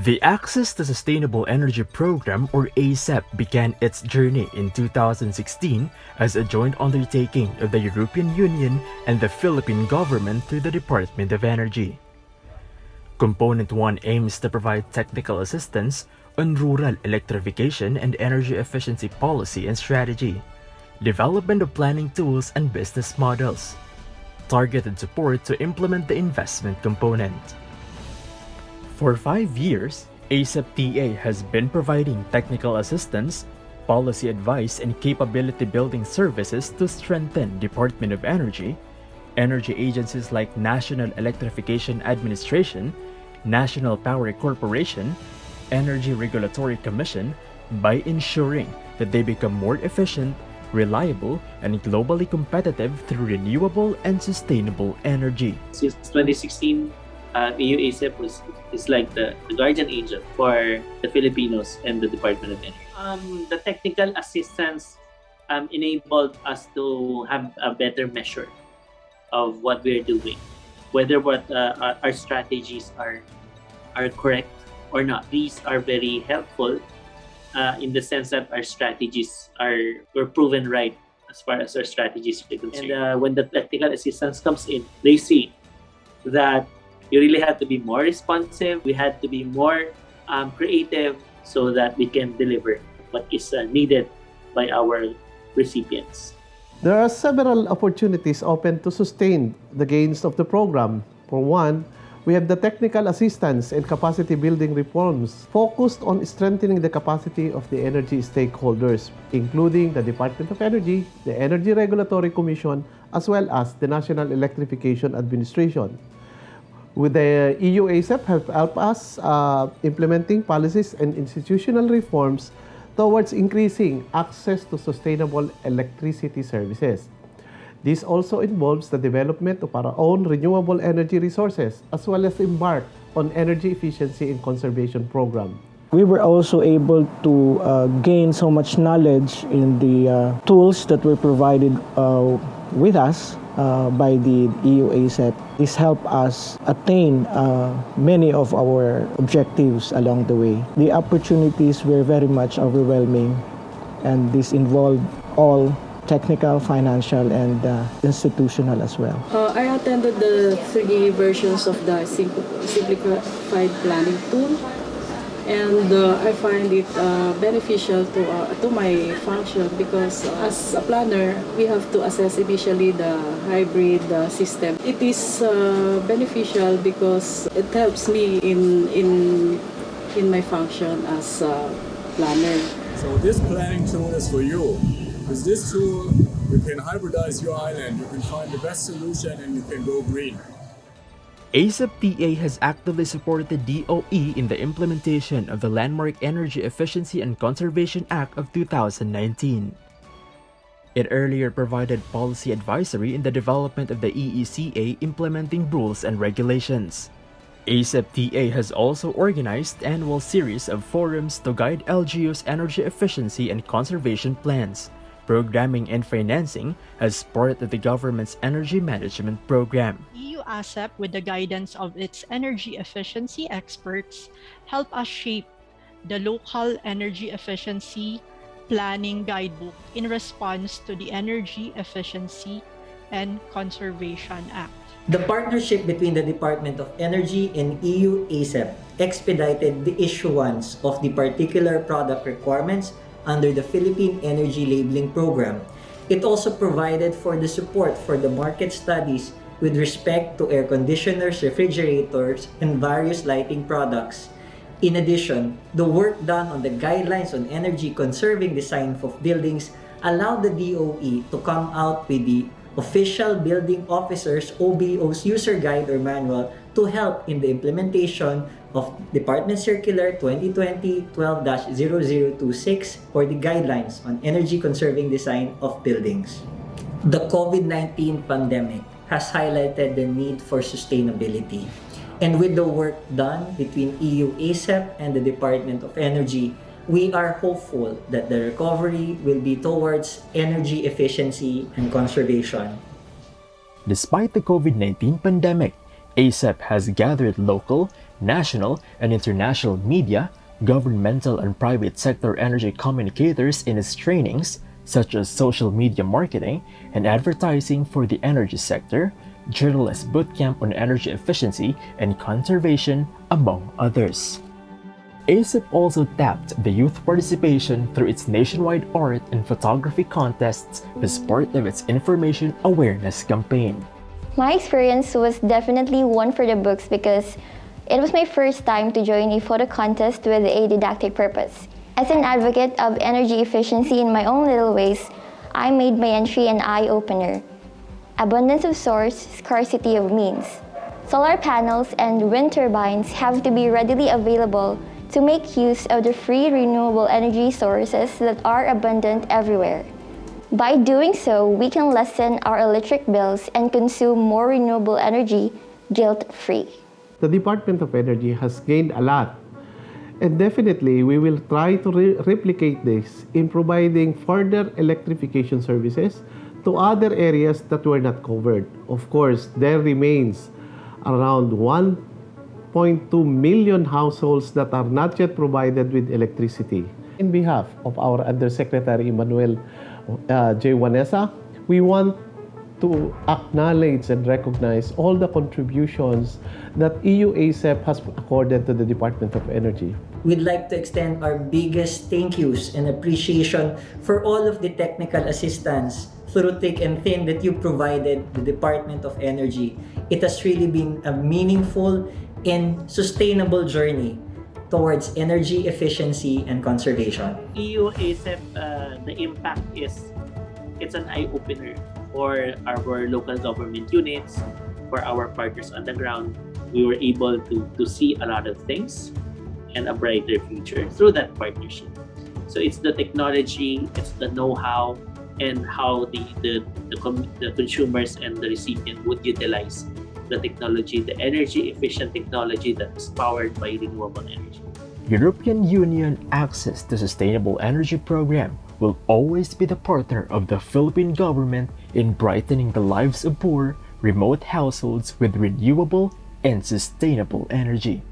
The Access to Sustainable Energy Program, or ASEP, began its journey in 2016 as a joint undertaking of the European Union and the Philippine government through the Department of Energy. Component 1 aims to provide technical assistance on rural electrification and energy efficiency policy and strategy, development of planning tools and business models, targeted support to implement the investment component. For 5 years, ASEP-TA has been providing technical assistance, policy advice, and capability building services to strengthen Department of Energy, energy agencies like National Electrification Administration, National Power Corporation, Energy Regulatory Commission by ensuring that they become more efficient, reliable, and globally competitive through renewable and sustainable energy. Since 2016, EU ASEP is like the guardian angel for the Filipinos and the Department of Energy. The technical assistance enabled us to have a better measure of what we're doing, whether our strategies are correct or not. These are very helpful in the sense that our strategies were proven right as far as our strategies are concerned. And when the technical assistance comes in, they see that you really have to be more responsive. We had to be more creative so that we can deliver what is needed by our recipients. There are several opportunities open to sustain the gains of the program. For one, we have the technical assistance and capacity building reforms focused on strengthening the capacity of the energy stakeholders, including the Department of Energy, the Energy Regulatory Commission, as well as the National Electrification Administration. With the EU ASEP have helped us implementing policies and institutional reforms towards increasing access to sustainable electricity services. This also involves the development of our own renewable energy resources, as well as embark on energy efficiency and conservation program. We were also able to gain so much knowledge in the tools that were provided with us by the EU ASEP. This helped us attain many of our objectives along the way. The opportunities were very much overwhelming, and this involved all technical, financial, and institutional as well. I attended the 3 versions of the simplified planning tool, and I find it beneficial to my function because as a planner, we have to assess initially the hybrid system. It is beneficial because it helps me in my function as a planner. So this planning tool is for you. With this tool, you can hybridize your island, you can find the best solution, and you can go green. ASEP-TA has actively supported DOE in the implementation of the landmark Energy Efficiency and Conservation Act of 2019. It earlier provided policy advisory in the development of the EECA implementing rules and regulations. ASEP-TA has also organized annual series of forums to guide LGU's energy efficiency and conservation plans, programming and financing as part of the government's energy management program. EU ASEP, with the guidance of its energy efficiency experts, help us shape the local energy efficiency planning guidebook in response to the Energy Efficiency and Conservation Act. The partnership between the Department of Energy and EU ASEP expedited the issuance of the particular product requirements under the Philippine Energy Labeling Program. It also provided for the support for the market studies with respect to air conditioners, refrigerators, and various lighting products. In addition, the work done on the guidelines on energy conserving design of buildings allowed the DOE to come out with the Official Building Officers OBO's User Guide or Manual to help in the implementation of Department Circular 2020-12-0026 or the Guidelines on Energy Conserving Design of Buildings. The COVID-19 pandemic has highlighted the need for sustainability. And with the work done between EU ASEP and the Department of Energy, we are hopeful that the recovery will be towards energy efficiency and conservation. Despite the COVID-19 pandemic, ASEP has gathered local national and international media, governmental and private sector energy communicators in its trainings, such as social media marketing and advertising for the energy sector, journalist bootcamp on energy efficiency and conservation, among others. ASIP also tapped the youth participation through its nationwide art and photography contests as part of its information awareness campaign. My experience was definitely one for the books because it was my first time to join a photo contest with a didactic purpose. As an advocate of energy efficiency in my own little ways, I made my entry an eye-opener. Abundance of source, scarcity of means. Solar panels and wind turbines have to be readily available to make use of the free renewable energy sources that are abundant everywhere. By doing so, we can lessen our electric bills and consume more renewable energy guilt-free. The Department of Energy has gained a lot, and definitely we will try to replicate this in providing further electrification services to other areas that were not covered. Of course, there remains around 1.2 million households that are not yet provided with electricity. In behalf of our Undersecretary Emmanuel J. Wanesa, we want to acknowledge and recognize all the contributions that EU ASEP has accorded to the Department of Energy. We'd like to extend our biggest thank yous and appreciation for all of the technical assistance through thick and thin that you provided the Department of Energy. It has really been a meaningful and sustainable journey towards energy efficiency and conservation. EU ASEP, the impact is, it's an eye-opener for our local government units, for our partners on the ground. We were able to see a lot of things and a brighter future through that partnership. So it's the technology, it's the know-how, and how the consumers and the recipient would utilize the technology, the energy-efficient technology that is powered by renewable energy. European Union Access to Sustainable Energy Program will always be the partner of the Philippine government in brightening the lives of poor, remote households with renewable and sustainable energy.